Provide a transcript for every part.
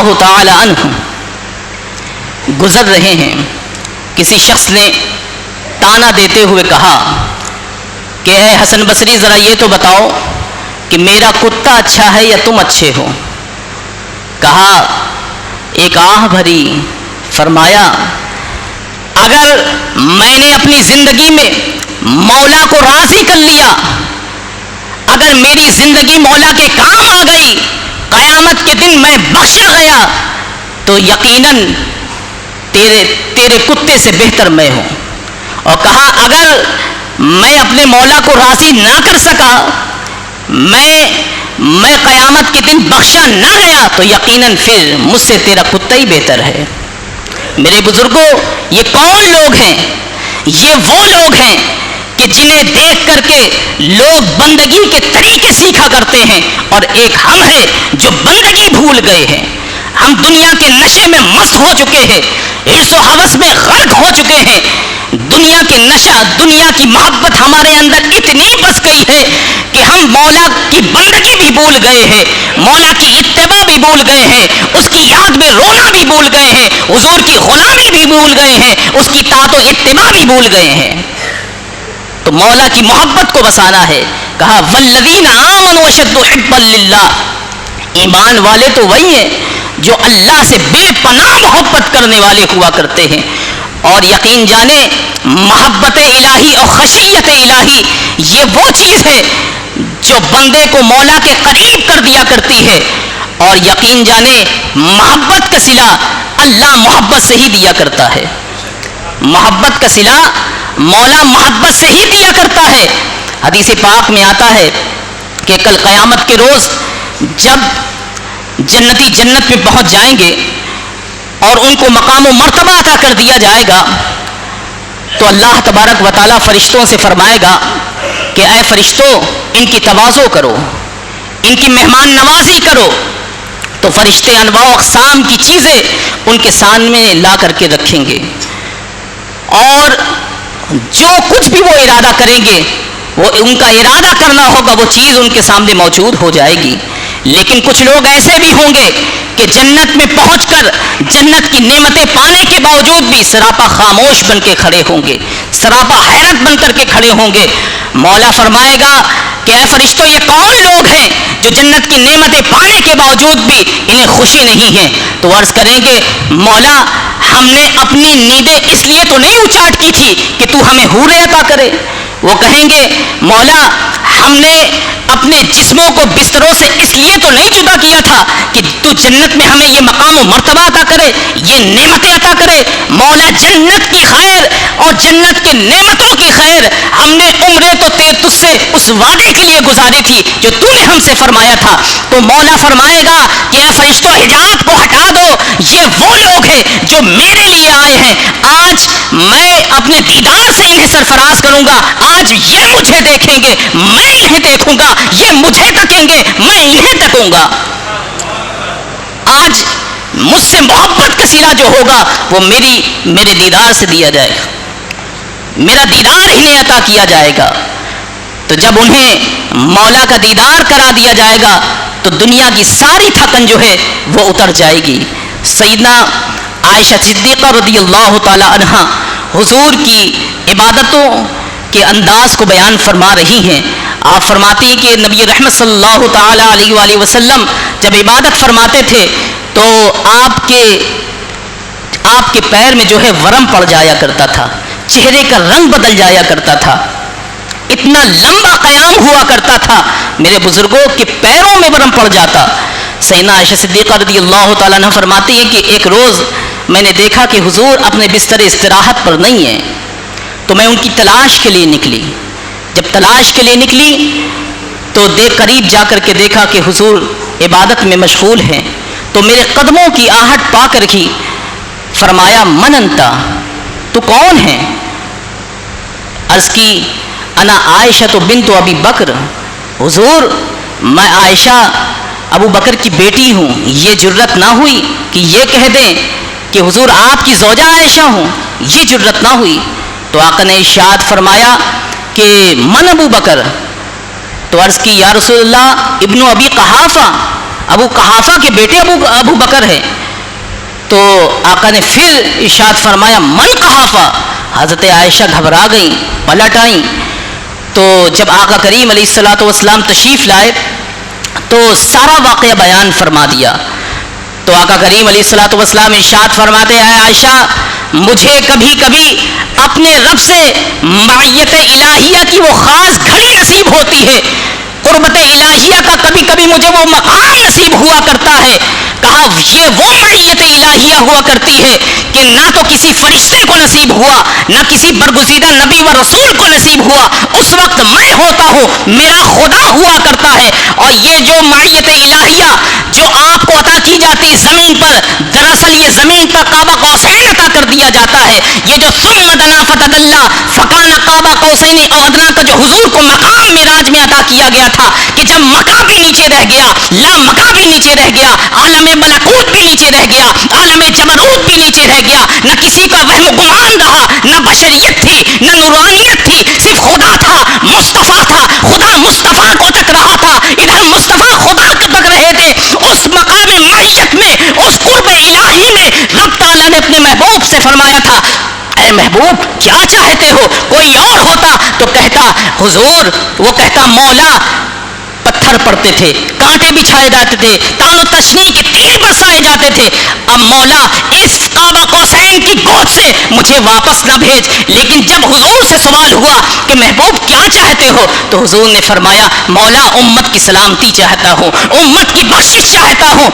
اللہ تعالی عنہ گزر رہے ہیں. کسی شخص نے تانا دیتے ہوئے کہا کہ اے حسن بصری ذرا یہ تو بتاؤ کہ میرا کتا اچھا ہے یا تم اچھے ہو. کہا ایک آہ بھری, فرمایا اگر میں نے اپنی زندگی میں مولا کو راضی کر لیا, اگر میری زندگی مولا کے کام آ گئی, قیامت کے دن میں بخشا گیا, تو یقیناً تیرے کتے سے بہتر میں ہوں. اور کہا اگر میں اپنے مولا کو راضی نہ کر سکا, میں قیامت کے دن بخشا نہ گیا, تو یقیناً پھر مجھ سے تیرا کتا ہی بہتر ہے. میرے بزرگوں, یہ کون لوگ ہیں؟ یہ وہ لوگ ہیں کہ جنہیں دیکھ کر کے لوگ بندگی کے طریقے سیکھا کرتے ہیں, اور ایک ہم ہیں جو بندگی بھول گئے ہیں. ہم دنیا کے نشے میں مست ہو چکے ہیں, حرص و ہوس میں غرق ہو چکے ہیں. دنیا کے نشہ, دنیا کی محبت ہمارے اندر اتنی بس گئی ہے کہ ہم مولا کی بندگی بھی بھول گئے ہیں, مولا کی اتباع بھی بھول گئے ہیں, اس کی یاد میں رونا بھی بھول گئے ہیں, حضور کی غلامی بھی بھول گئے ہیں, اس کی طاعت و اتباع بھی بھول گئے ہیں. تو مولا کی محبت کو بسانا ہے. کہا والذین آمنوا اشد حبا للہ, ایمان والے تو وہی ہیں جو اللہ سے بے پناہ محبت کرنے والے ہوا کرتے ہیں. اور یقین جانے محبت الہی اور خشیت الہی یہ وہ چیز ہے جو بندے کو مولا کے قریب کر دیا کرتی ہے. اور یقین جانے محبت کا صلہ اللہ محبت سے ہی دیا کرتا ہے. محبت کا صلہ مولا محبت سے ہی دیا کرتا ہے. حدیث پاک میں آتا ہے کہ کل قیامت کے روز جب جنتی جنت میں پہنچ جائیں گے اور ان کو مقام و مرتبہ عطا کر دیا جائے گا, تو اللہ تبارک و تعالیٰ فرشتوں سے فرمائے گا کہ اے فرشتوں, ان کی تواضع کرو, ان کی مہمان نوازی کرو. تو فرشتے انواع و اقسام کی چیزیں ان کے سامنے لا کر کے رکھیں گے, اور جو کچھ بھی وہ ارادہ کریں گے, وہ ان کا ارادہ کرنا ہوگا, وہ چیز ان کے سامنے موجود ہو جائے گی. لیکن کچھ لوگ ایسے بھی ہوں گے کہ جنت میں پہنچ کر جنت کی نعمتیں پانے کے باوجود بھی سراپا خاموش بن کے کھڑے ہوں گے, سراپا حیرت بن کر کے کھڑے ہوں گے. مولا فرمائے گا کہ اے فرشتوں, یہ کون لوگ ہیں جو جنت کی نعمتیں پانے کے باوجود بھی انہیں خوشی نہیں ہے؟ تو عرض کریں گے مولا, ہم نے اپنی نیندیں اس لیے تو نہیں اچاٹ کی تھی کہ تو ہمیں حوریں عطا کرے. وہ کہیں گے مولا, ہم نے اپنے جسموں کو بستروں سے اس لیے تو نہیں جدا کیا تھا کہ تو جنت میں ہمیں یہ مقام و مرتبہ عطا کرے, یہ نعمتیں عطا کرے. مولا, جنت کی خیر اور جنت کی نعمتوں کی خیر ہم نے عمریں تو تجھ سے اس وعدے کے لیے گزاری تھی جو تو نے ہم سے فرمایا تھا. تو مولا فرمائے گا کہ اے فرشتوں, حجاب کو ہٹا دو, یہ وہ لوگ ہیں جو میرے لیے آئے ہیں. آج میں اپنے دیدار سے انہیں سرفراز کروں گا. آج یہ مجھے دیکھیں گے, میں انہیں دیکھوں گا. یہ مجھے تکیں گے, میں انہیں تکوں گا. آج مجھ سے محبت کا صلہ جو ہوگا وہ میرے دیدار سے دیا جائے گا, میرا دیدار انہیں عطا کیا جائے گا. تو جب انہیں مولا کا دیدار کرا دیا جائے گا تو دنیا کی ساری تھکن جو ہے وہ اتر جائے گی. سیدنا عائشہ صدیقہ رضی اللہ تعالی عنہا حضور کی عبادتوں کے انداز کو بیان فرما رہی ہیں. آپ فرماتی ہیں کہ نبی رحمت صلی اللہ تعالی علیہ وآلہ وسلم جب عبادت فرماتے تھے تو آپ کے پیر میں جو ہے ورم پڑ جایا کرتا تھا, چہرے کا رنگ بدل جایا کرتا تھا, اتنا لمبا قیام ہوا کرتا تھا میرے بزرگوں کے پیروں میں ورم پڑ جاتا. سیدنا عائشہ صدیقہ رضی اللہ تعالیٰ عنہ فرماتی ہے کہ ایک روز میں نے دیکھا کہ حضور اپنے بستر استراحت پر نہیں ہیں, تو میں ان کی تلاش کے لیے نکلی. جب تلاش کے لیے نکلی تو قریب جا کر کے دیکھا کہ حضور عبادت میں مشغول ہیں. تو میرے قدموں کی آہٹ پا کر ہی فرمایا من انتا, تو کون ہے؟ عرض کی انا عائشہ بنت ابی بکر, حضور میں عائشہ ابو بکر کی بیٹی ہوں. یہ جرت نہ ہوئی کہ یہ کہہ دیں کہ حضور آپ کی زوجہ عائشہ ہوں, یہ جرت نہ ہوئی. تو آقا نے ارشاد فرمایا کہ من ابو بکر. تو عرض کی یا رسول اللہ ابن ابی قحافہ, ابو قحافہ کے بیٹے ابو بکر ہیں. تو آقا نے پھر ارشاد فرمایا من قحافہ. حضرت عائشہ گھبرا گئیں, پلٹ آئیں. تو جب آقا کریم علیہ الصلوۃ والسلام تشریف لائے تو سارا واقعہ بیان فرما دیا. تو آقا کریم علیہ الصلوۃ والسلام ارشاد فرماتے ہیں عائشہ مجھے کبھی کبھی اپنے رب سے معیت الہیہ کی وہ خاص گھڑی نصیب ہوتی ہے, قربت الہیہ کا کبھی کبھی مجھے وہ مقام نصیب ہوا کرتا ہے. کہا یہ وہ معیت الہیہ ہوا کرتی ہے کہ نہ تو کسی فرشتے کو نصیب ہوا, نہ کسی برگزیدہ نبی و رسول کو نصیب ہوا. اس وقت میں ہوتا ہوں, میرا خدا ہوا کرتا ہے. اور یہ جو معیت الہیہ جو آپ کو عطا کی جاتی زمین پر, دراصل یہ زمین پر قاب قوسین عطا کر دیا جاتا ہے. یہ جو ثم دنا فتدلی فکان قاب قوسین او ادنی کا جو حضور کو مقام معراج میں عطا کیا گیا تھا کہ جب مکہ بھی نیچے رہ گیا, لا مکہ بھی نیچے رہ گیا, عالم ملکوت بھی نیچے رہ گیا, عالم جبروت بھی نیچے رہ گیا, نہ کسی کا وہم و گمان رہا, نہ بشریت تھی, نہ نورانیت تھی, صرف خدا تھا, مصطفیٰ تھا, خدا مصطفیٰ کو تک رہا تھا, ادھر مصطفیٰ خدا کو تک رہے تھے. اس مقام معیت میں, اس قرب الہی میں رب تعالیٰ نے اپنے محبوب سے فرمایا تھا اے محبوب کیا چاہتے ہو. کوئی اور ہوتا تو کہتا حضور, وہ کہتا مولا پتھر پڑتے تھے, کانٹے بچھائے جاتے تھے, تان و تشنیع کے تیر برسائے جاتے تھے, اب مولا اس قاب قوسین کی گود سے مجھے واپس نہ بھیج. لیکن جب حضور سے سوال ہوا کہ محبوب کیا چاہتے ہو تو حضور نے فرمایا مولا امت کی سلامتی چاہتا ہوں, امت کی بخشش چاہتا ہوں.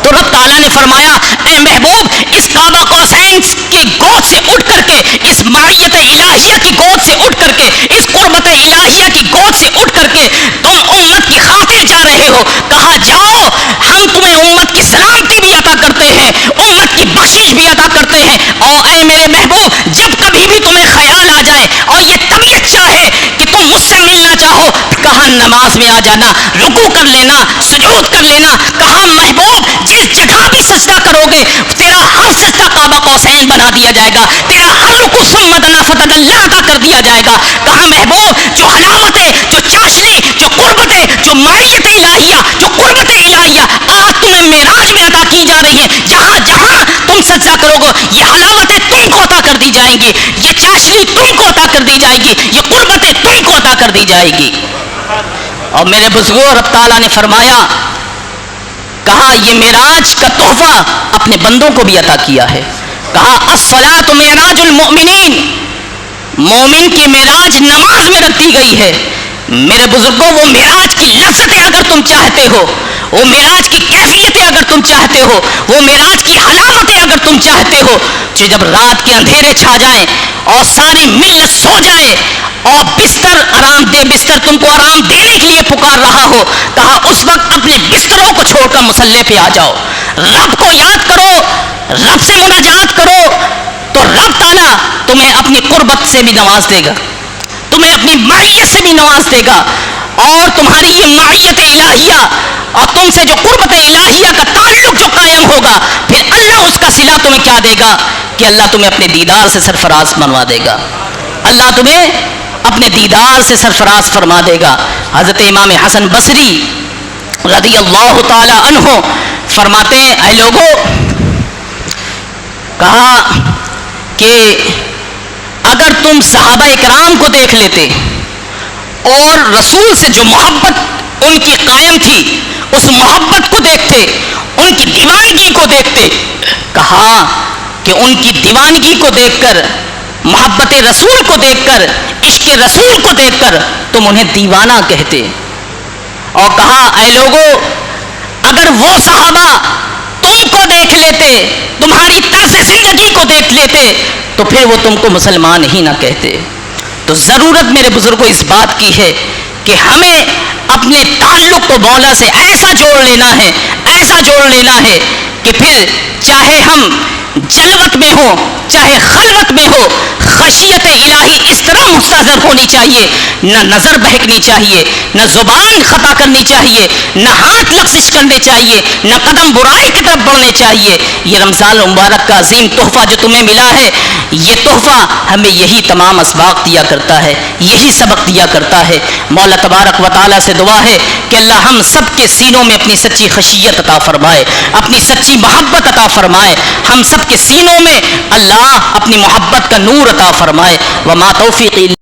تو رب تعالیٰ نے فرمایا اے محبوب اس قاب قوسین کی گود سے اٹھ کر کے, اس معیت الہیہ کی گود سے اٹھ کر کے, اس قربت الہیہ کی گود سے اٹھ کر کے تم امت کی خاطر جا رہے ہو. کہا جاؤ, ہم تمہیں امت کی سلامتی بھی عطا کرتے ہیں, امت کی بخشش بھی عطا کرتے ہیں. اور اے میرے محبوب جب کبھی بھی تمہیں خیال آ جائے اور یہ طبیعت چاہے کہ تم مجھ سے ملنا چاہو, کہا نماز میں آ جانا, رکوع کر لینا, سجود کر لینا. کہا محبوب جس جگہ بھی سجدہ کرو گے تیرا ہر سجدہ قاب قوسین بنا دیا جائے گا, تیرا ہر رکوع ثم دنا فتدلی عطا کر دیا جائے گا. کہا محبوب جو حلاوت ہے, جو چاشنی, جو قربت ہے, جو معیت الہیہ, جو قربت الہیہ آج تمہیں معراج میں عطا کی جا رہی ہے, جہاں جہاں تم سجدہ کرو گے یہ حلاوتیں تم کو عطا کر دی جائیں گی, یہ چاشنی تم کو عطا کر دی جائے گی, یہ قربتیں تم کو عطا کر دی جائے گی. اور میرے بزرگوں رب تعالیٰ نے فرمایا, کہا یہ معراج کا تحفہ اپنے بندوں کو بھی عطا کیا ہے. کہا الصلاۃ معراج المؤمنین, مومن کی معراج نماز میں رکھ دی گئی ہے. میرے بزرگوں وہ معراج کی لذتیں اگر تم چاہتے ہو, وہ معراج کی کیفیتیں اگر تم چاہتے ہو, وہ معراج کی حلاوتیں اگر تم چاہتے ہو, کہ جب رات کے اندھیرے چھا جائیں اور ساری ملت سو جائے اور بستر آرام دہ بستر تم کو آرام دینے کے لیے پکار رہا ہو, کہا اس وقت اپنے بستروں کو چھوڑ کر مصلی پہ آ جاؤ, رب کو یاد کرو, رب سے مناجات کرو, تو رب تعالیٰ تمہیں اپنی قربت سے بھی نواز دے گا, تمہیں اپنی معیت سے بھی نواز دے گا. اور تمہاری یہ معیت الہیہ اور تم سے جو قربت الہیہ کا تعلق جو قائم ہوگا, پھر اللہ اس کا صلہ تمہیں کیا دے گا کہ اللہ تمہیں اپنے دیدار سے سرفراز بنوا دے گا, اللہ تمہیں اپنے دیدار سے سرفراز فرما دے گا. حضرت امام حسن بصری رضی اللہ تعالی عنہ فرماتے ہیں اے لوگوں, کہا کہ اگر تم صحابہ اکرام کو دیکھ لیتے اور رسول سے جو محبت ان کی قائم تھی اس محبت کو دیکھتے, ان کی دیوانگی کو دیکھتے, کہا کہ ان کی دیوانگی کو دیکھ کر, محبت رسول کو دیکھ کر, عشق رسول کو دیکھ کر تم انہیں دیوانہ کہتے. اور کہا اے لوگوں اگر وہ صحابہ تم کو دیکھ لیتے, تمہاری طرز زندگی کو دیکھ لیتے, تو پھر وہ تم کو مسلمان ہی نہ کہتے. تو ضرورت میرے بزرگوں اس بات کی ہے کہ ہمیں اپنے تعلق کو مولا سے ایسا جوڑ لینا ہے, ایسا جوڑ لینا ہے کہ پھر چاہے ہم جلوت میں ہو چاہے خلوت میں ہو، خشیت الہی اس طرح مستحضر ہونی چاہیے، نہ نظر بہکنی چاہیے، نہ زبان خطا کرنی چاہیے، نہ ہاتھ لغزش کرنے چاہیے، نہ قدم برائی کی طرف بڑھنے چاہیے۔ یہ رمضان المبارک کا عظیم تحفہ جو تمہیں ملا ہے، یہ تحفہ ہمیں یہی تمام اسباق دیا کرتا ہے، یہی سبق دیا کرتا ہے۔ مولا تبارک و تعالیٰ سے دعا ہے کہ اللہ ہم سب کے سینوں میں اپنی سچی خشیت عطا فرمائے، اپنی سچی محبت عطا فرمائے، ہم سب کے سینوں میں اللہ اپنی محبت کا نور عطا فرمائے۔ وما توفیقی